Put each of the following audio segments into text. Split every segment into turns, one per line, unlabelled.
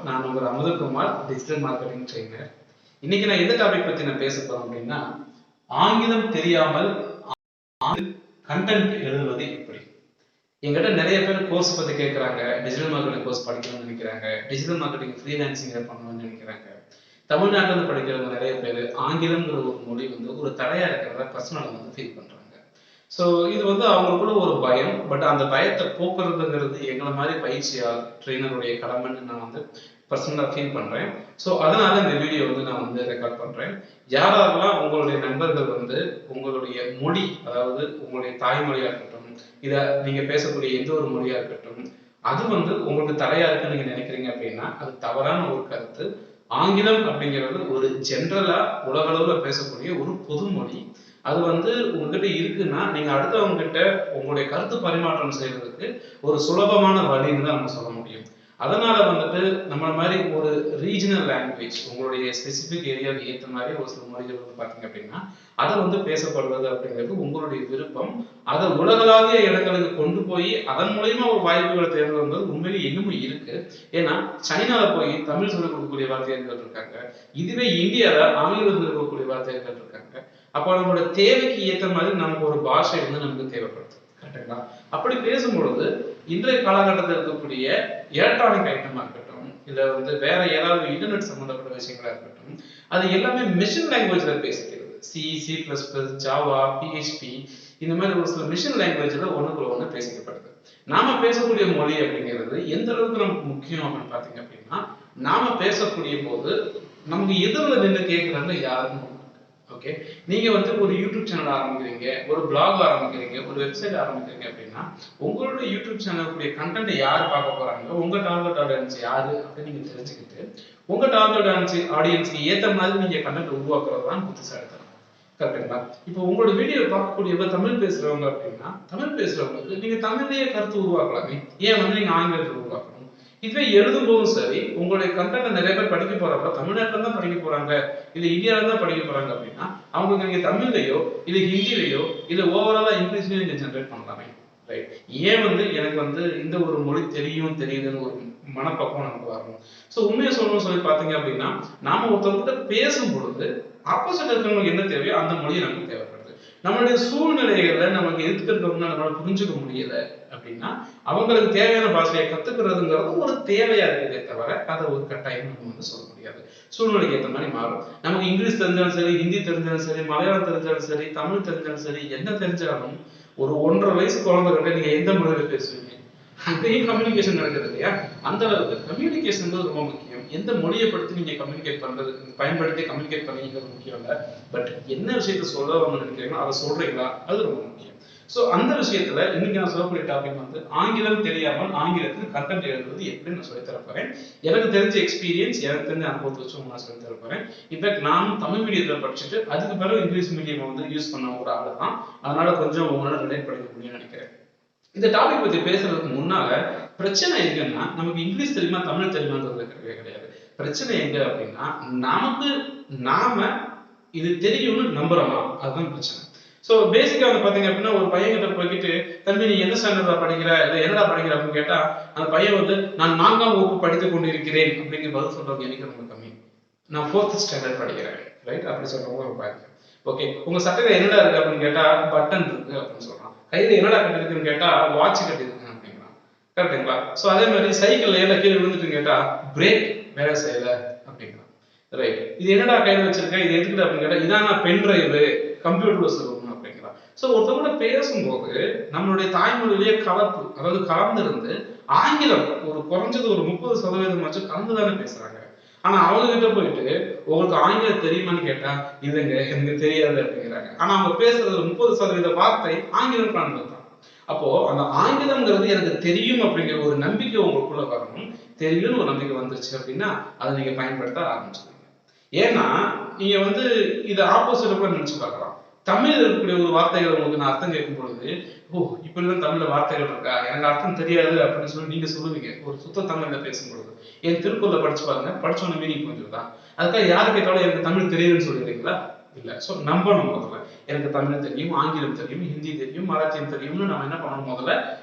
நான் உங்கள் Amuthakumar, digital marketing trainer. இன்னைக்கு நான் எந்த டாபிக் பத்தி நான் பேச போறேன் அப்படின்னா, ஆங்கிலம் தெரியாமல் கண்டென்ட் எழுதுவது எப்படி. எங்கிட்ட நிறைய பேர் கோர்ஸ் பத்தி கேட்கறாங்க, டிஜிட்டல் மார்க்கெட்டிங் கோர்ஸ் படிக்கணும்னு நினைக்கிறாங்க, டிஜிட்டல் மார்க்கெட்டிங் ஃப்ரீலான்சிங் பண்ணணும்னு நினைக்கிறாங்க. தமிழ்நாட்டில் இருந்து படிக்கிறவங்க நிறைய பேர் ஆங்கிலம்ங்கிற ஒரு மொழி ஒரு தடையா இருக்கிறத பர்சனலா ஃபீல் பண்றாங்க. ஸோ இது அவங்களுக்குள்ள ஒரு பயம். பட் அந்த பயத்தை போக்குறதுங்கிறது எங்களை மாதிரி பயிற்சியால் ட்ரெயினருடைய கடமைன்னு நான் பர்சனலாக ஃபீல் பண்றேன். ஸோ அதனால இந்த வீடியோ நான் ரெக்கார்ட் பண்றேன். யாரெல்லாம் உங்களுடைய நண்பர்கள் உங்களுடைய மொழி, அதாவது உங்களுடைய தாய்மொழியா இருக்கட்டும், இதை நீங்க பேசக்கூடிய எந்த ஒரு மொழியா இருக்கட்டும், அது உங்களுக்கு தடையா இருக்குன்னு நீங்க நினைக்கிறீங்க அப்படின்னா அது தவறான ஒரு கருத்து. ஆங்கிலம் அப்படிங்கிறது ஒரு ஜென்ரலா உலகளவுல பேசக்கூடிய ஒரு பொது மொழி. அது உங்ககிட்ட இருக்குன்னா நீங்க அடுத்தவங்க கிட்ட உங்களுடைய கருத்து பரிமாற்றம் செய்யறதுக்கு ஒரு சுலபமான வழின்னு தான் நம்ம சொல்ல முடியும். அதனால நம்ம மாதிரி ஒரு ரீஜனல் லாங்குவேஜ், உங்களுடைய ஸ்பெசிபிக் ஏரியாவுக்கு ஏற்ற மாதிரி ஒரு சில மொழிகள் பார்த்தீங்க அப்படின்னா அதை பேசப்படுவது அப்படிங்கிறது உங்களுடைய விருப்பம். அதை உலகளாவிய இடங்களுக்கு கொண்டு போய் அதன் மூலயமா ஒரு வாய்ப்புகளை தேர்ந்தது உண்மையிலேயே இன்னும் இருக்கு. ஏன்னா சைனால போய் தமிழ் சொல்லிக் கொடுக்கக்கூடிய வார்த்தைகள் இருக்காங்க, இதுவே இந்தியால ஆங்கிலம் சொல்லிக் கொடுக்கக்கூடிய வார்த்தைகள் இருக்காங்க. அப்போ நம்மளோட தேவைக்கு ஏற்ற மாதிரி நமக்கு ஒரு பாஷை நமக்கு தேவைப்படுது. கரெக்டுங்களா? அப்படி பேசும்பொழுது இன்றைய காலகட்டத்தில் இருக்கக்கூடிய எலக்ட்ரானிக் ஐட்டமா இருக்கட்டும், இல்ல வேற ஏதாவது இன்டர்நெட் சம்பந்தப்பட்ட விஷயங்களா இருக்கட்டும், அது எல்லாமே மிஷின் லாங்குவேஜ்ல பேசிக்கிறது. C++, ஜாவா, PHP இந்த மாதிரி ஒரு சில மிஷின் லாங்குவேஜ்ல ஒண்ணுக்குள்ள ஒண்ணு பேசிக்கப்படுது. நாம பேசக்கூடிய மொழி அப்படிங்கிறது எந்த அளவுக்கு நமக்கு முக்கியம் அப்படின்னு பாத்தீங்க அப்படின்னா, நாம பேசக்கூடிய போது நமக்கு எதிரில் நின்று கேட்கிறாங்க யாருன்னு. ஓகே, நீங்க ஒரு யூடியூப் சேனல் ஆரம்பிக்கிறீங்க, ஒரு பிளாக் ஆரம்பிக்கிறீங்க, ஒரு வெப்சைட் ஆரம்பிக்கிறீங்க அப்படின்னா உங்களுடைய யூடியூப் சேனலுடைய கண்டென்ட் யார் பார்க்க போறாங்க, உங்க டார்கெட் ஆடியன்ஸ் யாரு அப்படின்னு நீங்க தெரிஞ்சுக்கிட்டு உங்க டார்கெட் ஆடியன்ஸ்க்கு ஏற்ற மாதிரி நீங்க கண்டென்ட் உருவாக்குறது தான் புத்திசாலித்தனம். கரெக்டுங்களா? இப்போ உங்களோட வீடியோ பார்க்கக்கூடியவங்க தமிழ் பேசுறவங்க அப்படின்னா தமிழ் பேசுறவங்களுக்கு நீங்க தமிழ்லயே கருத்து உருவாக்கலாமே, ஏன் நீங்க ஆங்கிலத்தில் உருவாக்கணும்? இதுவே எழுதும் போதும் சரி, உங்களுடைய கண்டென்ட் நிறைய பேர் படிக்க போறப்ப தமிழ்நாட்டில தான் படிக்க போறாங்க, இல்ல இந்தியாவில தான் படிக்க போறாங்க அப்படின்னா அவங்களுக்கு நீங்க தமிழ்லையோ இல்ல ஹிந்திலையோ இல்ல ஓவராலா இங்கிலீஷ்லயோ நீங்க ஜென்ரேட் பண்ணலாமே. ரைட்? ஏன் எனக்கு இந்த ஒரு மொழி தெரியுதுன்னு ஒரு மனப்பக்குவம் நமக்கு வரணும். ஸோ உண்மையை சொல்லணும்னு சொல்லி பார்த்தீங்க அப்படின்னா, நாம ஒருத்தவங்கிட்ட பேசும் பொழுது ஆப்போசிட் இருக்கிறவங்களுக்கு என்ன தேவையோ அந்த மொழி நமக்கு தேவைப்படுது. நம்மளுடைய சூழ்நிலைகளை நமக்கு எதிர்க்கிறவங்க நம்மளால புரிஞ்சுக்க முடியல அப்படின்னா அவங்களுக்கு தேவையான பாஷையை கத்துக்கிறதுங்கிறது ஒரு தேவையா இருக்குதே தவிர அதை ஒரு கட்டாயம் நம்ம சொல்ல முடியாது. சூழ்நிலைக்கு ஏற்ற மாதிரி மாறும். நமக்கு இங்கிலீஷ் தெரிஞ்சாலும் சரி, ஹிந்தி தெரிஞ்சாலும் சரி, மலையாளம் தெரிஞ்சாலும் சரி, தமிழ் தெரிஞ்சாலும் சரி, என்ன தெரிஞ்சாலும் ஒரு 1.5 வயசு குழந்தைகிட்ட நீங்க எந்த மொழியில பேசுவீங்க? அங்கேயும் கம்யூனிகேஷன் நடக்குது இல்லையா? அந்த அளவுக்கு கம்யூனிகேஷன் ரொம்ப முக்கியம். எந்த மொழியை படுத்தி நீங்க கம்யூனிகேட் பண்றது, பயன்படுத்தி கம்யூனிகேட் பண்ணீங்கிறது முக்கியம் இல்லை. பட் என்ன விஷயத்த சொல்ல நினைக்கிறீங்களோ அதை சொல்றீங்களா, அது ரொம்ப முக்கியம். ஸோ அந்த விஷயத்துல இன்னைக்கு நான் சொல்லக்கூடிய டாபிக் ஆங்கிலம் தெரியாமல் ஆங்கிலத்தில் கண்டென்ட் எழுதுவது எப்படி நான் சொல்லி தரப்போறேன். எனக்கு தெரிஞ்ச எக்ஸ்பீரியன்ஸ், எனக்கு தெரிஞ்ச அனுபவத்தை வச்சு நான் சொல்லி தரப்போறேன். இன்ஃபேக்ட் நானும் தமிழ் மீடியத்துல படிச்சுட்டு அதுக்கு பிறகு இங்கிலீஷ் மீடியம் யூஸ் பண்ண ஒரு ஆளு தான். அதனால கொஞ்சம் உங்களால ரிலேட் பண்ணிக்க முடியும்னு நினைக்கிறேன். இந்த டாபிக் பத்தி பேசுறதுக்கு முன்னால பிரச்சனை எங்கன்னா நமக்கு இங்கிலீஷ் தெரியுமா தமிழ் தெரியுமான்றது கிடையாது. பிரச்சனை எங்க அப்படின்னா நாம இது தெரியும்னு நம்புறோமா, அதுதான் பிரச்சனை. ஸோ பேசிக்கா பாத்தீங்க அப்படின்னா ஒரு பையன் கிட்ட போய்கிட்டு, தம்பி நீ எந்த ஸ்டாண்டர்டா படிக்கிற, இல்லை என்னடா படிக்கிற அப்படின்னு கேட்டா அந்த பையன் நான் 4ஆம் வகுப்பு படித்துக் கொண்டிருக்கிறேன் அப்படிங்கிற பதில் சொல்றவங்க எனக்கு ரொம்ப கம்மி. நான் 4th ஸ்டாண்டர்ட் படிக்கிறேன், ரைட்? அப்படி சொல்றவங்க ஒரு பையன். ஓகே, உங்க சட்டையில என்னடா இருக்கு அப்படின்னு கேட்டா பட்டன் இருக்கு அப்படின்னு சொல்றான். கையில என்னடா கட்டிருக்குன்னு கேட்டா வாட்ச் கட்டிருக்கேன் அப்படிங்கிறான். கரெக்டுங்களா? ஸோ அதே மாதிரி சைக்கிள்ல ஏன்னா கீழே விழுந்துட்டு கேட்டா பிரேக் வேலை செய்யல அப்படிங்கிறான். ரைட்? இது என்னடா கையில வச்சிருக்கேன், இது எதுக்கு அப்படின்னு கேட்டா இதான் நான் பென் டிரைவ் கம்ப்யூட்டர்ல சொல்லணும் அப்படிங்கிறான். ஸோ ஒருத்தவங்க பேசும்போது நம்மளுடைய தாய்மொழியிலேயே கலப்பு, அதாவது கலந்துருந்து ஆங்கிலம் ஒரு குறைஞ்சது ஒரு 30% கலந்துதானே பேசுறாங்க. ஆனா அவங்க கிட்ட போயிட்டு உங்களுக்கு ஆங்கிலம் தெரியுமான்னு கேட்டா இல்லைங்க எனக்கு தெரியாது அப்படிங்கிறாங்க. ஆனா அவங்க பேசுறது 30% வார்த்தை ஆங்கிலம் கலந்துதான். அப்போ அந்த ஆங்கிலம்ங்கிறது எனக்கு தெரியும் அப்படிங்கிற ஒரு நம்பிக்கை உங்களுக்குள்ள வரணும். தெரியும்னு ஒரு நம்பிக்கை வந்துருச்சு அப்படின்னா அதை நீங்க பயன்படுத்த ஆரம்பிச்சிருங்க. ஏன்னா நீங்க இதை ஆப்போசிட் கூட நினைச்சு பார்க்கலாம். தமிழ் இருக்கக்கூடிய ஒரு வார்த்தைகள் உங்களுக்கு நான் அர்த்தம் கேட்கும் பொழுது, ஓ இப்படிதான் தமிழ்ல வார்த்தைகள் இருக்கா, எனக்கு அர்த்தம் தெரியாது அப்படின்னு சொல்லி நீங்க சொல்லுவீங்க ஒரு சுத்த தமிழ்ல பேசும்பொழுது. என் திருக்குறளை படிச்சு பாருங்க, படிச்சோன்னு மீனிங் புரிஞ்சுதான். அதுக்காக யாரு கேட்டாலும் எனக்கு தமிழ் தெரியுதுன்னு சொல்லிடுறீங்களா? இல்லை. ஸோ நம்பணும் முதல்ல. எனக்கு தமிழ் தெரியும், ஆங்கிலம் தெரியும், ஹிந்தி தெரியும், மராத்தியம் தெரியும்னு நம்ம என்ன பண்ணணும், முதல்ல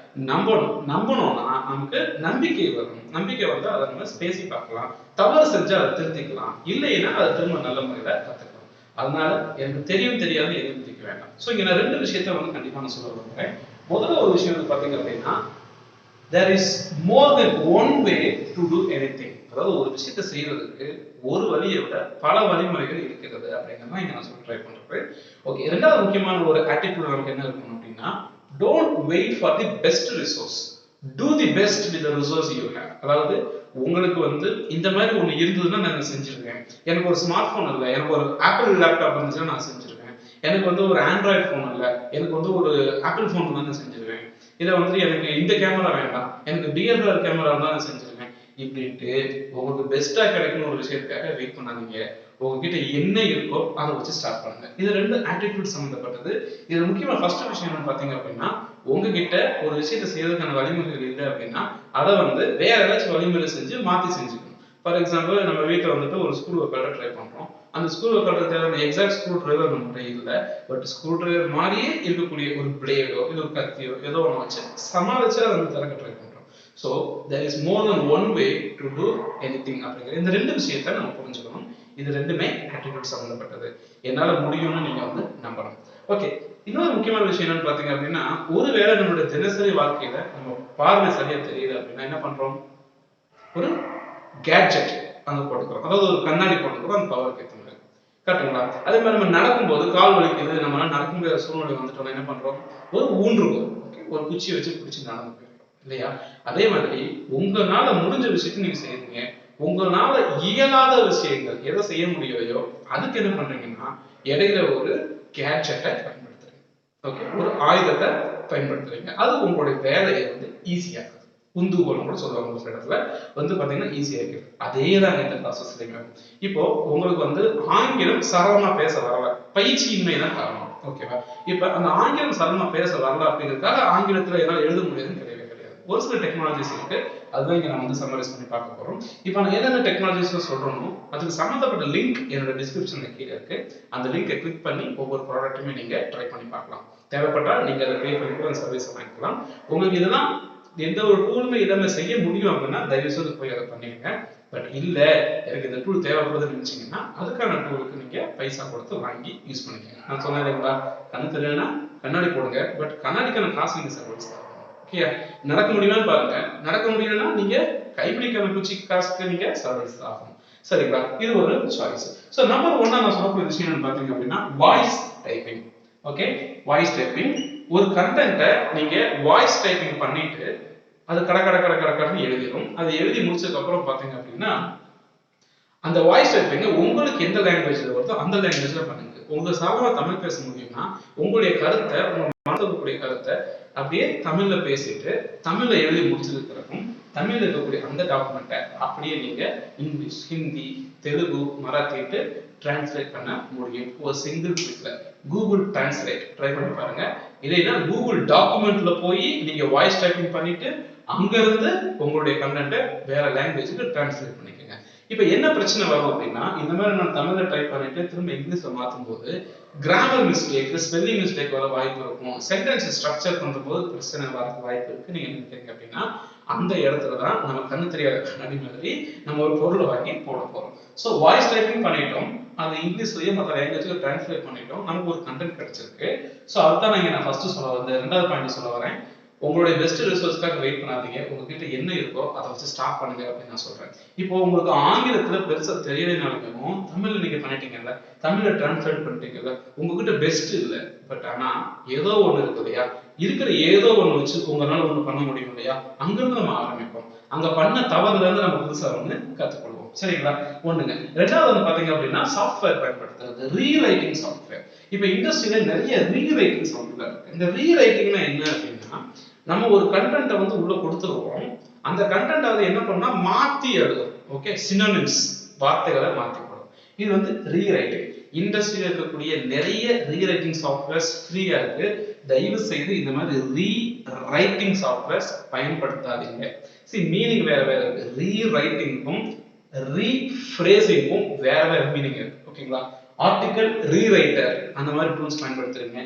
நம்பணும். நம்பணும்னா நமக்கு நம்பிக்கை வரணும். நம்பிக்கை வந்து அதை நம்ம பேசி பார்க்கலாம், தவறு செஞ்சா அதை திருத்திக்கலாம், இல்லைன்னா அதை திரும்ப நல்ல முறையில கத்துக்கலாம். அதனால எனக்கு தெரியும் தெரியாது எதுவும் திரிக்க வேண்டாம். ஸோ இங்க நான் 2 விஷயத்த வந்து கண்டிப்பா நான் சொல்ல விரும்புறேன். முதல்ல ஒரு விஷயம் வந்து பாத்தீங்க அப்படின்னா, there is more than one way to do anything. அதாவது ஒரு விஷயத்தை செய்யறதுக்கு ஒரு வழியை விட பல வழிமுறைகள் இருக்கிறது அப்படிங்கிறத இங்க நான் சொல்ல ட்ரை பண்றேன். ஓகே, இரண்டாவது முக்கியமான ஒரு ஆட்டிடியூட் நமக்கு என்ன இருக்கணும் அப்படின்னா, don't wait for the best resource, do the best with the resource you have. அதாவது உங்களுக்கு வந்து இந்த மாதிரி ஒண்ணு இருந்ததுன்னா நான் செஞ்சிருக்கேன். எனக்கு ஒரு ஸ்மார்ட் போன் இல்லை, எனக்கு ஒரு ஆப்பிள் லேப்டாப் இருந்துச்சுன்னா நான் செஞ்சிருக்கேன். எனக்கு வந்து ஒரு ஆண்ட்ராய்டு போன் இல்லை, எனக்கு வந்து ஒரு ஆப்பிள் போன் தான் நான் செஞ்சிருவேன். இதை வந்து எனக்கு இந்த கேமரா வேண்டாம், எனக்கு டிஎஸ்எல்ஆர் கேமரா தான் நான் செஞ்சிருக்கேன் இப்படின்ட்டு உங்களுக்கு பெஸ்டா கிடைக்கணும் ஒரு விஷயத்துக்காக வெயிட் பண்ணாதீங்க. உங்ககிட்ட என்ன இருக்கோ அதை வச்சு ஸ்டார்ட் பண்ணுங்க. இது 2 ஆட்டிடியூட் சம்பந்தப்பட்டது. இது முக்கியமா ஃபர்ஸ்ட் விஷயம் என்னன்னு பாத்தீங்க அப்படின்னா, உங்ககிட்ட ஒரு விஷயத்தை செய்யறதுக்கான வழிமுறைகள் இல்லை அப்படின்னா அதை வந்து வேற ஏதாச்சும் வழிமுறை செஞ்சு மாத்தி செஞ்சுக்கணும். ஃபார் எக்ஸாம்பிள், நம்ம வீட்டில் வந்துட்டு ஒரு ஸ்க்ரூ ஒர்க்கரை ட்ரை பண்றோம். அந்த ஸ்க்ரூ ஒர்க்கரை தேவையான எக்ஸாக்ட் ஸ்க்ரூ டிரைவர் நம்மகிட்ட இல்லை. பட் ஸ்க்ரூ டிரைவர் மாதிரியே இருக்கக்கூடிய ஒரு பிளேடோ இல்லை ஒரு கத்தியோ ஏதோ ஒன்று வச்சு சமாளிச்சு அதை நம்ம திறக்க ட்ரை பண்றோம். So there is more than one way to do anything அப்படிங்கிற இந்த 2 விஷயத்த நம்ம புரிஞ்சுக்கணும். இது 2மே ஆட்டிடியூட் சம்பந்தப்பட்டது. என்னால முடியும்னு நீங்க வந்து நம்பணும். ஓகே, இன்னொரு முக்கியமான விஷயம் என்னன்னு பாத்தீங்க அப்படின்னா, ஒருவேளை நம்மளுடைய தினசரி வாழ்க்கையில நம்ம பார்வை சரியா தெரியுது அப்படின்னா என்ன பண்றோம், ஒரு கேட்ஜெட் அங்க போட்டுக்கிறோம். அதாவது ஒரு கண்ணாடி போட்டுக்கிறோம் அந்த பவருக்கு ஏற்ற மாதிரி. கரெக்டுங்களா? அதே மாதிரி நம்ம நடக்கும்போது கால் வலிக்குது, நம்மளால நடக்க முடியாத சூழ்நிலை வந்துட்டோம்னா என்ன பண்றோம், ஒரு ஊன்றுகோல், ஒரு குச்சியை வச்சு பிடிச்சி நடந்து போயிடும் இல்லையா? அதே மாதிரி உங்களால முடிஞ்ச விஷயத்தை நீங்க செய்யுங்க. உங்களால இயலாத விஷயங்கள் எதை செய்ய முடியலையோ அதுக்கு என்ன பண்றீங்கன்னா இடையில ஒரு கேட்ஜெட்டை பயன்படுத்துறீங்க. ஓகே, ஒரு ஆயுதத்தை பயன்படுத்துறீங்க. அது உங்களுடைய வேலையை வந்து ஈஸியா உந்துகோல் கூட சொல்லுவாங்க ஒரு இடத்துல வந்து பாத்தீங்கன்னா ஈஸியா இருக்கு. அதே தான் இந்த ப்ராசஸ்லயுமே. இப்போ உங்களுக்கு வந்து ஆங்கிலம் சரளமா பேச வரல, பயிற்சியின்மை தான் காரணம். ஓகேவா? இப்ப அந்த ஆங்கிலம் சரளமா பேச வரல அப்படிங்கிறதுக்காக ஆங்கிலத்துல எல்லாம் எழுத முடியாதுன்னு கிடையவே கிடையாது. ஒரு சில டெக்னாலஜிஸ் இருக்கு, அதுதான் இங்க நம்ம வந்து சம்மரைஸ் பண்ணி பார்க்க போறோம். இப்போ நான் என்னென்ன டெக்னாலஜிஸ் சொல்றோமோ அதுக்கு சம்பந்தப்பட்ட லிங்க் என்னோட டிஸ்கிரிப்ஷன்ல கீழே இருக்கு. அந்த லிங்கை கிளிக் பண்ணி ஒவ்வொரு ப்ராடக்ட்டுமே நீங்க ட்ரை பண்ணி பார்க்கலாம். தேவைப்பட்டால் நீங்க அதை பே பண்ணி கூட சர்வீஸ் வாங்கிக்கலாம். உங்களுக்கு இதெல்லாம் எந்த ஒரு டூலுமே இல்லாம செய்ய முடியும் அப்படின்னா தயவு செய்து போய் அதை பண்ணிடுங்க. பட் இல்ல எனக்கு இந்த டூல் தேவைப்படுதுன்னு நினைச்சீங்கன்னா அதுக்கான டூலுக்கு நீங்க பைசா கொடுத்து வாங்கி யூஸ் பண்ணிக்கோங்க. நான் சொன்னேன் இல்லைங்களா, கண்ணு தெரியலன்னா கண்ணாடி போடுங்க, பட் கண்ணாடிக்கான காசு நீங்க சர்வீஸ் தான். ஓகே, நடக்க முடியுமான்னு பாருங்க, நடக்க முடியலன்னா நீங்க கைப்பிடிக்கான குச்சிக்கு காசுக்கு நீங்க சர்வீஸ் ஆகும். சரிங்களா? இது ஒரு சாய்ஸ். ஸோ நம்பர் 1 நான் சொல்லக்கூடிய விஷயம் என்னன்னு பாத்தீங்க அப்படின்னா voice typing. Okay, voice typing. ஒரு கண்டென்ட்டை நீங்க வாய்ஸ் டைப்பிங் பண்ணிட்டு அது கடன்னு எழுதிடும். அது எழுதி முடிச்சதுக்கு அப்புறம் பாத்தீங்க அப்படின்னா அந்த வாய்ஸ் டைப்பிங் உங்களுக்கு எந்த லாங்குவேஜ்ல வருதோ அந்த லாங்குவேஜ்ல பண்ணுங்க. உங்க சாதாரண தமிழ் பேச முடியும்னா உங்களுடைய கருத்தை, உங்க மனதில் கருத்தை அப்படியே தமிழ்ல பேசிட்டு தமிழ்ல எழுதி முடிச்சதுக்கு பிறகும் தமிழ்ல இருக்கக்கூடிய அந்த டாக்குமெண்ட்டை அப்படியே நீங்க இங்கிலீஷ், ஹிந்தி, தெலுங்கு, மராத்திட்டு டிரான்ஸ்லேட் பண்ண முடியும் ஒரு சிங்கிள் கிளிக்ல. கூகுள் டிரான்ஸ்லேட் ட்ரை பண்ணி பாருங்க. இல்லைன்னா கூகுள் டாக்குமெண்ட்ல போய் நீங்க வாய்ஸ் டைப்பிங் பண்ணிட்டு அங்க இருந்து உங்களுடைய கண்டென்ட்டை வேற லாங்குவேஜுக்கு டிரான்ஸ்லேட் பண்ணிக்கோங்க. இப்ப என்ன பிரச்சனை வரும் அப்படின்னா, இந்த மாதிரி நான் தமிழ்ல டைப் பண்ணிட்டு திரும்ப இங்கிலீஷ்ல மாத்தும் போது கிராமர் மிஸ்டேக், ஸ்பெல்லிங் மிஸ்டேக் வர வாய்ப்பு இருக்கும். சென்டென்ஸ் ஸ்ட்ரக்சர் பண்ணும்போது பிரச்சனை வரதுக்கு வாய்ப்பு இருக்கு. நீங்க என்ன நினைக்கிறீங்க அப்படின்னா அந்த இடத்துல தான் நம்ம கண்ணு தெரியாத கண்ணாடி மாதிரி நம்ம ஒரு பொருளை வாங்கி போட போறோம். ஸோ வாய்ஸ் டைப்பிங் பண்ணிட்டோம், அது இங்கிலீஷ்லயே மற்ற லாங்குவேஜ்க்கு டிரான்ஸ்லேட் பண்ணிட்டோம், நமக்கு ஒரு கண்டென்ட் கிடைச்சிருக்கு. ஸோ அதுதான் நான் ஃபர்ஸ்ட் சொல்ல வந்தேன். 2வது பாயிண்ட் சொல்ல வரேன். உங்களுடைய பெஸ்ட் ரிசோர்ஸ்க்காக வெயிட் பண்ணாதீங்க. உங்ககிட்ட என்ன இருக்கோ அதை வச்சு ஸ்டார்ட் பண்ணுங்க அப்படின்னு நான் சொல்றேன். இப்போ உங்களுக்கு ஆங்கிலத்துல பெருசா தெரியலைனாலும் தமிழ்ல நீங்க பண்ணிட்டீங்கல்ல, தமிழ்ல டிரான்ஸ்லேட் பண்ணிட்டீங்கல்ல, உங்ககிட்ட பெஸ்ட் இல்ல, பட் ஆனா ஏதோ ஒண்ணு இருக்கு இல்லையா, இருக்கிற ஏதோ ஒண்ணு வச்சு உங்களால ஒண்ணு பண்ண முடியும் இல்லையா, அங்கிருந்து நம்ம ஆரம்பிப்போம். அங்க பண்ண தவறுல இருந்து நம்ம புதுசா ஒண்ணு கத்துக்கொள்வோம். சரிங்களா? ஒண்ணுங்க. 2வது வந்து பாத்தீங்க அப்படின்னா சாஃப்ட்வேர் பயன்படுத்துறது, ரீரைட்டிங் சாஃப்ட்வேர். இப்ப இண்டஸ்ட்ரியில நிறைய ரீரைட்டிங் சாஃப்ட்வேர் இருக்கு. இந்த ரீரைட்டிங்னா என்ன அப்படின்னா, நம்ம ஒரு கண்டென்ட்டை வந்து உள்ள கொடுத்துருவோம், அந்த கண்டென்ட் அது என்ன பண்ணா மாத்தி எழுதும். ஓகே, சினோனிம்ஸ் வார்த்தைகளை மாத்தி போடும். இது வந்து ரீரைட்டிங். இண்டஸ்ட்ரியில இருக்கக்கூடிய நிறைய ரீரைட்டிங் சாஃப்ட்வேர்ஸ் ஃப்ரீயா இருக்கு. தயவு செய்து இந்த மாதிரி ரீரைட்டிங் சாஃப்ட்வேர்ஸ் பயன்படுத்தாதீங்க. மீனிங் வேற வேற இருக்கு. ரீரைட்டிங்கும் ரீஃப்ரேசிங்கும் வேற வேற மீனிங் இருக்கு. ஓகேங்களா? ஆர்டிகல் ரீரைட்டர் அந்த மாதிரி டூல்ஸ் பயன்படுத்துறீங்க.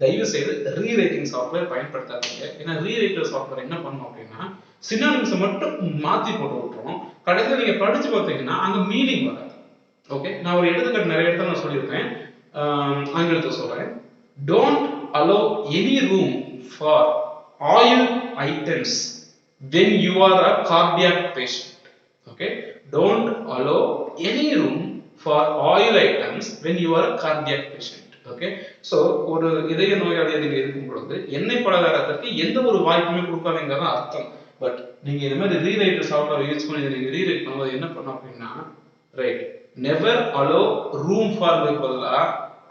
தயவு செய்து ரீரைட்டிங் சாஃப்ட்வேர் பயன்படுத்தாதீங்க. ஏன்னா ரீரைட்டர் சாஃப்ட்வேர் என்ன பண்ணும் அப்படின்னா சினானிம்ஸை மட்டும் மாத்தி போட்டு விட்டுரும். கடைசியில் நீங்க படிச்சு பார்த்தீங்கன்னா அங்க மீனிங் வராது. ஓகே, நான் ஒரு எடுத்துக்காட்டு நிறைய இடத்துல நான் சொல்லியிருக்கேன், ஆங்கிலத்தை சொல்றேன். Don't allow any room for oil items when you are a cardiac patient. Okay, don't allow any room for oil items when you are a cardiac patient. Okay, so ஒரு இதய நோயாளியா நீங்க இருக்கும் பொழுது எண்ணெய் பலகாரத்திற்கு எந்த ஒரு வாய்ப்புமே கொடுக்காதீங்கன்னு அர்த்தம். பட் நீங்க இந்த மாதிரி ரீரைட்டர் சாஃப்ட்வேர் யூஸ் பண்ணி நீங்க ரீரைட் பண்ணும்போது என்ன பண்ணணும் அப்படின்னா, right, never allow room for பதிலா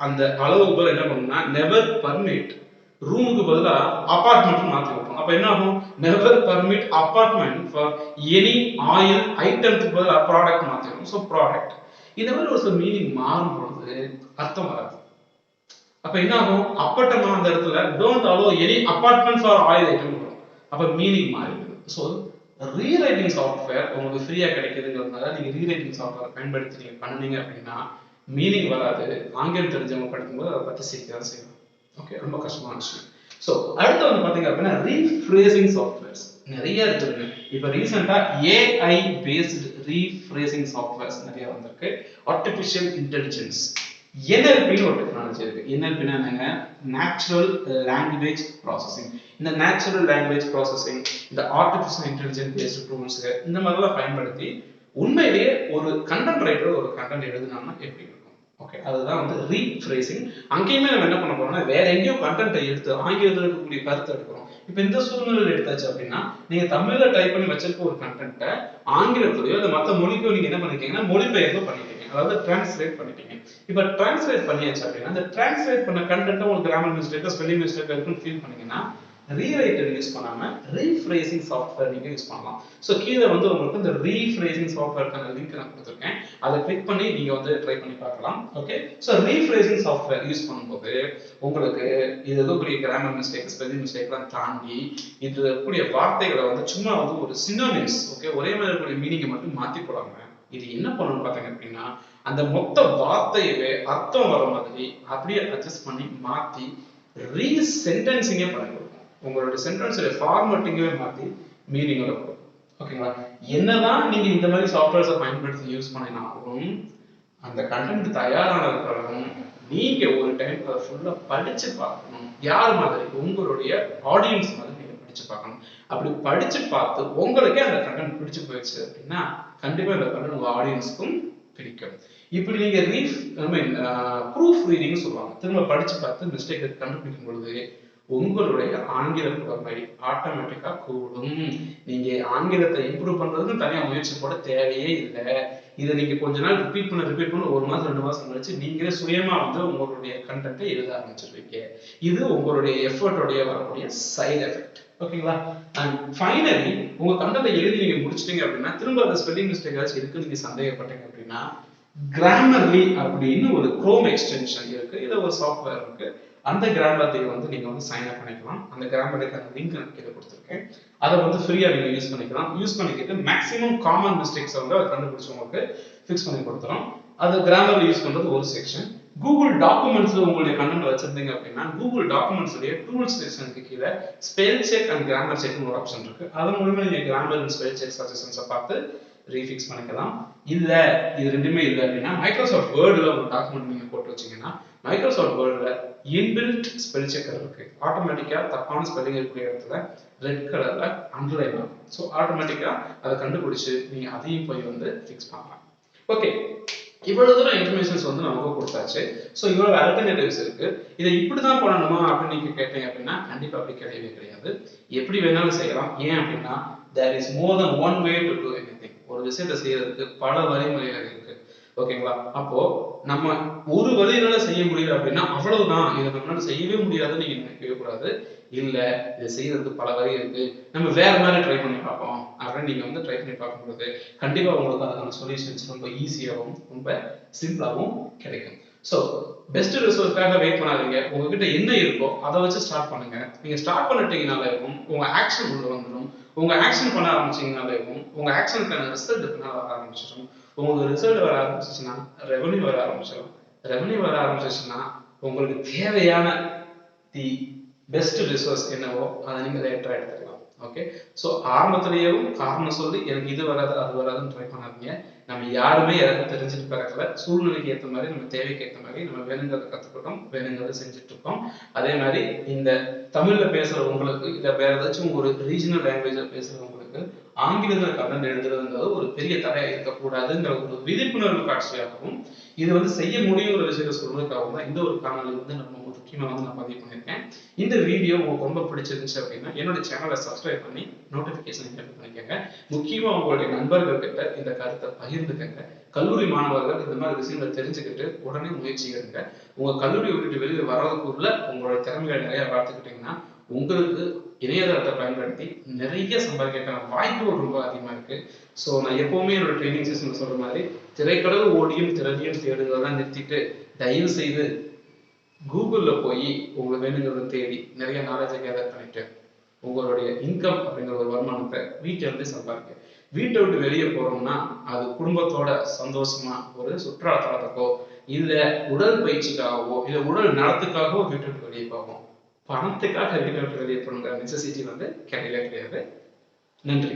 அந்த அளவுக்கு பதில் என்ன பண்ணணும்னா நெவர் பர்மிட் ரூமுக்கு பதிலா அபார்ட்மெண்ட் மாத்தி வைப்போம். அப்ப என்ன ஆகும், never permit apartment for any oil ஐட்டம்க்கு பதிலா ப்ராடக்ட் மாத்திடும். ஸோ ப்ராடக்ட் இந்த மாதிரி ஒரு சில மீனிங் மாறும் பொழுது அர்த்தம் வராது. அப்ப என்ன ஆகும், அப்பட்டமா அந்த இடத்துல don't allow any apartment for oil item வரும். அப்ப மீனிங் மாறிடுது. ஸோ ரீரைட்டிங் சாஃப்ட்வேர் உங்களுக்கு ஃப்ரீயா கிடைக்குதுங்கிறதுனால நீங்க ரீரைட்டிங் சாஃப்ட்வேர் பயன்படுத்தி நீங்க பண்ணுனீங்க அப்படின்னா மீனிங் வராது. ஆங்கிலம் தெரிஞ்சவங்க படிக்கும்போது அதை பத்தி சீக்கிரம் செய்யணும். ஓகே, ரொம்ப கஷ்டமான விஷயம். ஸோ அடுத்து வந்து பாத்தீங்க அப்படின்னா ரீஃப்ரேசிங் சாஃப்ட்வேர்ஸ் நிறைய இருக்குங்க. இப்போ ரீசெண்டா ஏஐ பேஸ்ட் ரீஃப்ரேசிங் சாஃப்ட்வேர்ஸ் நிறைய வந்திருக்கு. ஆர்டிஃபிஷியல் இன்டெலிஜென்ஸ் NLPன்னு ஒரு டெக்னாலஜி இருக்கு. NLPன்னா என்னங்க, நேச்சுரல் லாங்குவேஜ் ப்ராசஸிங். இந்த நேச்சுரல் லாங்குவேஜ் ப்ராசஸிங், இந்த ஆர்டிஃபிஷியல் இன்டெலிஜென்ஸ் பேஸ்ட் டூல்ஸ் இந்த மாதிரிலாம் பயன்படுத்தி உண்மையிலேயே ஒரு கண்டென்ட் ரைட்டர் ஒரு கண்டென்ட் எழுதுனாங்கன்னா எப்படி இருக்கும். ஓகே, அதுதான் வந்து ரீஃப்ரேசிங். அங்கேயுமே நம்ம என்ன பண்ண போறோம்னா வேற எங்கேயோ கண்டென்ட்டை எடுத்து ஆங்கிலத்தில் இருக்கக்கூடிய கருத்தை எடுக்கிறோம். இப்போ இந்த சூழ்நிலையில் எடுத்தாச்சு அப்படின்னா நீங்க தமிழ்ல டைப் பண்ணி வச்சிருக்க ஒரு கண்டென்ட்டை ஆங்கிலத்திலேயோ இல்லை மற்ற மொழிக்கோ நீங்க என்ன பண்ணிட்டீங்கன்னா மொழிபெயர்ப்பு பண்ணிட்டீங்க, அதாவது டிரான்ஸ்லேட் பண்ணிட்டீங்க. இப்போ டிரான்ஸ்லேட் பண்ணியாச்சு அப்படின்னா அந்த டிரான்ஸ்லேட் பண்ண கண்டென்ட்டை உங்களுக்கு கிராமர் மிஸ்டேக் ஸ்பெல்லிங் மிஸ்டேக் இருக்குன்னு ஃபீல் பண்ணீங்கன்னா ரீரைட்டர் யூஸ் பண்ணாம ரீஃப்ரேசிங் சாஃப்ட்வேர் நீங்க யூஸ் பண்ணலாம். ஸோ கீழே வந்து உங்களுக்கு இந்த ரீஃப்ரேசிங் சாஃப்ட்வேர்க்கான லிங்க் நான் கொடுத்துருக்கேன். அதை கிளிக் பண்ணி நீங்க வந்து ட்ரை பண்ணி பார்க்கலாம். ஓகே, ஸோ ரீஃப்ரேசிங் சாஃப்ட்வேர் யூஸ் பண்ணும்போது உங்களுக்கு இது இருக்கக்கூடிய கிராமர் மிஸ்டேக் ஸ்பெல்லிங் மிஸ்டேக்லாம் தாண்டி இது இருக்கக்கூடிய வார்த்தைகளை வந்து சும்மா வந்து ஒரு சினோனிம்ஸ், ஓகே, ஒரே மாதிரி இருக்கக்கூடிய மீனிங்கை மட்டும் மாற்றி போடாம இது என்ன பண்ணணும்னு பார்த்தீங்க அப்படின்னா அந்த மொத்த வார்த்தையவே அர்த்தம் வர மாதிரி அப்படியே அட்ஜஸ்ட் பண்ணி மாற்றி ரீசென்டென்சிங்கே பண்ணி கொடுக்கும். உங்களோட சென்டென்ஸோட ஃபார்மேட்டிங்கே மாற்றி மீனிங் கொடுக்கும். ஓகேங்களா, என்னதான் நீங்க இந்த மாதிரி சாஃப்ட்வேர்ஸை பயன்படுத்தி யூஸ் பண்ணினாலும் அந்த கண்டென்ட் தயாரானது பிறகும் நீங்க ஒரு டைம் அதை ஃபுல்லா படிச்சு பார்க்கணும். யார் மாதிரி, உங்களுடைய ஆடியன்ஸ் மாதிரி நீங்க படிச்சு பார்க்கணும். அப்படி படிச்சு பார்த்து உங்களுக்கே அந்த கண்டென்ட் பிடிச்சு போயிடுச்சு அப்படின்னா கண்டிப்பா இந்த கண்டென்ட் உங்க ஆடியன்ஸ்க்கும் பிடிக்கும். இப்படி நீங்க ப்ரூஃப் ரீடிங் சொல்லுவாங்க. திரும்ப படிச்சு பார்த்து மிஸ்டேக் கண்டுபிடிக்கும் பொழுது உங்களுடைய ஆங்கில புலமை ஆட்டோமேட்டிக்கா கூடும். நீங்க ஆங்கிலத்தை இம்ப்ரூவ் பண்றதுக்கு தனியா முயற்சி போட தேவையே இல்லை. இதை நீங்க கொஞ்ச நாள் ரிப்பீட் பண்ண 1 மாசம் 2 மாசம் கழிச்சு நீங்களே சுயமா வந்து உங்களுடைய கண்டென்ட்டை எழுத ஆரம்பிச்சிருவீங்க. இது உங்களுடைய எஃபர்ட்டோடைய வரக்கூடிய சைடு எஃபெக்ட். ஓகேங்களா, அண்ட் ஃபைனலி உங்க கண்டென்ட்டை எழுதி நீங்க முடிச்சிட்டீங்க அப்படின்னா திரும்ப அந்த ஸ்பெல்லிங் மிஸ்டேக் ஏதாச்சும் இருக்கு நீங்க சந்தேகப்பட்டீங்க அப்படின்னா கிராமர்லி அப்படின்னு ஒரு குரோம் எக்ஸ்டென்ஷன் இருக்கு, இது ஒரு சாஃப்ட்வேர் இருக்கு. அந்த கிராமர்லி வந்து நீங்க வந்து சைன் அப் பண்ணிக்கலாம். அந்த கிராமர்லிக்கான லிங்க் நான் கீழே கொடுத்துருக்கேன். அதை வந்து ஃப்ரீயா நீங்க யூஸ் பண்ணிக்கலாம். யூஸ் பண்ணிக்கிட்டு மேக்ஸிமம் காமன் மிஸ்டேக்ஸ் வந்து அதை கண்டுபிடிச்சு உங்களுக்கு ஃபிக்ஸ் பண்ணி கொடுத்துரும். அது கிராமர்லி யூஸ் பண்றது ஒரு செக்ஷன். கூகுள் டாக்குமெண்ட்ஸ்ல உங்களுடைய கண்டென்ட் வச்சிருந்தீங்க அப்படின்னா கூகுள் டாக்குமெண்ட்ஸ் உடைய டூல்ஸ் செக்ஷனுக்கு கீழே ஸ்பெல் செக் அண்ட் கிராமர் செக்னு ஒரு ஆப்ஷன் இருக்கு. அதன் மூலமா நீங்க கிராமர் அண்ட் ஸ்பெல் செக் சஜஷன்ஸை பார்த்து ரீஃபிக்ஸ் பண்ணிக்கலாம். இல்ல இது ரெண்டுமே இல்லை அப்படின்னா மைக்ரோசாஃப்ட் வேர்ட்ல ஒரு டாக்குமெண்ட் நீங்க போட்டு வச்சீங்கன்னா மைக்ரோசாஃப்ட் வேர்ட்ல இன்பில்ட் ஸ்பெல் செக்கர் இருக்கு. ஆட்டோமேட்டிக்கா தப்பான ஸ்பெல்லிங் இருக்கக்கூடிய இடத்துல ரெட் கலர்ல அண்டர்லைன் ஆகும். ஸோ ஆட்டோமேட்டிக்கா அதை கண்டுபிடிச்சு நீங்க அதையும் போய் வந்து ஃபிக்ஸ் பண்ணலாம். ஓகே, இவ்வளவு தூரம் இன்ஃபர்மேஷன்ஸ் வந்து நமக்கு கொடுத்தாச்சு. ஸோ இவ்வளவு ஆல்டர்னேட்டிவ்ஸ் இருக்கு. இதை இப்படிதான் பண்ணணுமா அப்படின்னு நீங்க கேட்டீங்க அப்படின்னா கண்டிப்பா அப்படி கிடையவே கிடையாது. எப்படி வேணாலும் செய்யலாம். ஏன் அப்படின்னா there is more than one way to do anything. ஒரு விஷயத்தை செய்யறதுக்கு பல வழிமுறைகள் இருக்கு. ஓகேங்களா, அப்போ நம்ம ஒரு வழியினால செய்ய முடியல அப்படின்னா அவ்வளவுதான், இதை நம்மளால செய்யவே முடியாதுன்னு நீங்க நினைக்கவே கூடாது. இல்ல இதை செய்யறதுக்கு பல வழி இருக்கு, நம்ம வேற மாதிரி ட்ரை பண்ணி பார்ப்போம் அப்படின்னு நீங்க வந்து ட்ரை பண்ணி பார்க்கும்போது கண்டிப்பா உங்களுக்கு அதுக்கான சொல்யூஷன்ஸ் ரொம்ப ஈஸியாகவும் ரொம்ப சிம்பிளாகவும் கிடைக்கும். ஸோ பெஸ்ட் ரிசோர்ஸ்க்காக வெயிட் பண்ணாதீங்க. உங்ககிட்ட என்ன இருக்கோ அதை வச்சு ஸ்டார்ட் பண்ணுங்க. நீங்க ஸ்டார்ட் பண்ணிட்டீங்கனாலே உங்க ஆக்ஷன் உள்ள வந்துடும். உங்க ஆக்ஷன் பண்ண ஆரம்பிச்சீங்கனாலே உங்க ஆக்ஷனுக்கான ரிசல்ட் வர ஆரம்பிச்சிடும். உங்களுக்கு ரிசல்ட் வர ஆரம்பிச்சிச்சுன்னா ரெவன்யூ வர ஆரம்பிச்சிடும். ரெவன்யூ வர ஆரம்பிச்சிச்சுன்னா உங்களுக்கு தேவையான தி பெஸ்ட் ரிசோர்ஸ் என்னவோ அதை நீங்க லேட்டரா எடுத்துக்கலாம். ஓகே, ஸோ ஆரம்பத்திலேயும் காரணம் சொல்லி எனக்கு இது வராது அது வராதுன்னு ட்ரை பண்ணாதீங்க. நம்ம யாருமே யாருக்கும் தெரிஞ்சுட்டு பிறக்கல. சூழ்நிலைக்கு ஏற்ற மாதிரி, நம்ம தேவைக்கு ஏற்ற மாதிரி நம்ம வேணுங்கிறத கற்றுக்கிட்டோம், வேணுங்கிறத செஞ்சுட்டு இருக்கோம். அதே மாதிரி இந்த தமிழ்ல பேசுற உங்களுக்கு, இல்லை வேற ஏதாச்சும் ஒரு ரீஜனல் லாங்குவேஜ்ல பேசுறவங்களுக்கு ஆங்கிலத்தில் கண்டென்ட் எழுதுறதுங்கிறது ஒரு பெரிய தடையா இருக்கக்கூடாதுங்கிற ஒரு விழிப்புணர்வு காட்சியாகவும், இது செய்ய முடியுங்கிற விஷயத்தை சொல்றதுக்காகவும் தான் இந்த ஒரு காணொலி நம்ம முக்கியமா நான் பதிவு பண்ணியிருக்கேன். இந்த வீடியோ உங்களுக்கு ரொம்ப பிடிச்சிருந்துச்சு அப்படின்னா என்னோட சேனலை சப்ஸ்கிரைப் பண்ணி நோட்டிபிகேஷன் எனேபிள் பண்ணிக்கோங்க. முக்கியமா உங்களுடைய நண்பர்கள் கிட்ட இந்த கருத்தை பகிர்ந்துக்கங்க. கல்லூரி மாணவர்கள் இந்த மாதிரி விஷயங்களை தெரிஞ்சுக்கிட்டு உடனே முயற்சி எடுங்க. உங்க கல்லூரி விட்டு வெளியே வர்றதுக்குள்ள உங்களுடைய திறமைகளை நிறைய வளர்த்துக்கிட்டீங்கன்னா உங்களுக்கு இணையதளத்தை பயன்படுத்தி நிறைய சம்பாதிக்கிறதுக்கான வாய்ப்புகள் ரொம்ப அதிகமா இருக்கு. ஸோ நான் எப்பவுமே என்னோட ட்ரைனிங் செஷன்ல சொல்ற மாதிரி திரைக்கடல் ஓடியும் திறமையும் தேடுங்கிறதெல்லாம் நிறுத்திட்டு தயவு செய்து கூகுள்ல போய் உங்களுக்கு வேணுங்கிறத தேடி நிறைய நாலேஜை கேதர் பண்ணிட்டு உங்களுடைய இன்கம் அப்படிங்கிற ஒரு வருமானத்தை வீட்டில இருந்து சம்பாதிக்க. வீட்டை விட்டு வெளியே போறோம்னா அது குடும்பத்தோட சந்தோஷமா ஒரு சுற்றுலா தலத்துக்கோ இல்ல உடல் பயிற்சிக்காகவோ இல்ல உடல் நலத்துக்காகவோ வீட்டை விட்டு வெளியே போகும். பணத்துக்காக வீட்டை விட்டு வெளியே போகணுங்கிற நெசசிட்டி கிடையவே கிடையாது. நன்றி.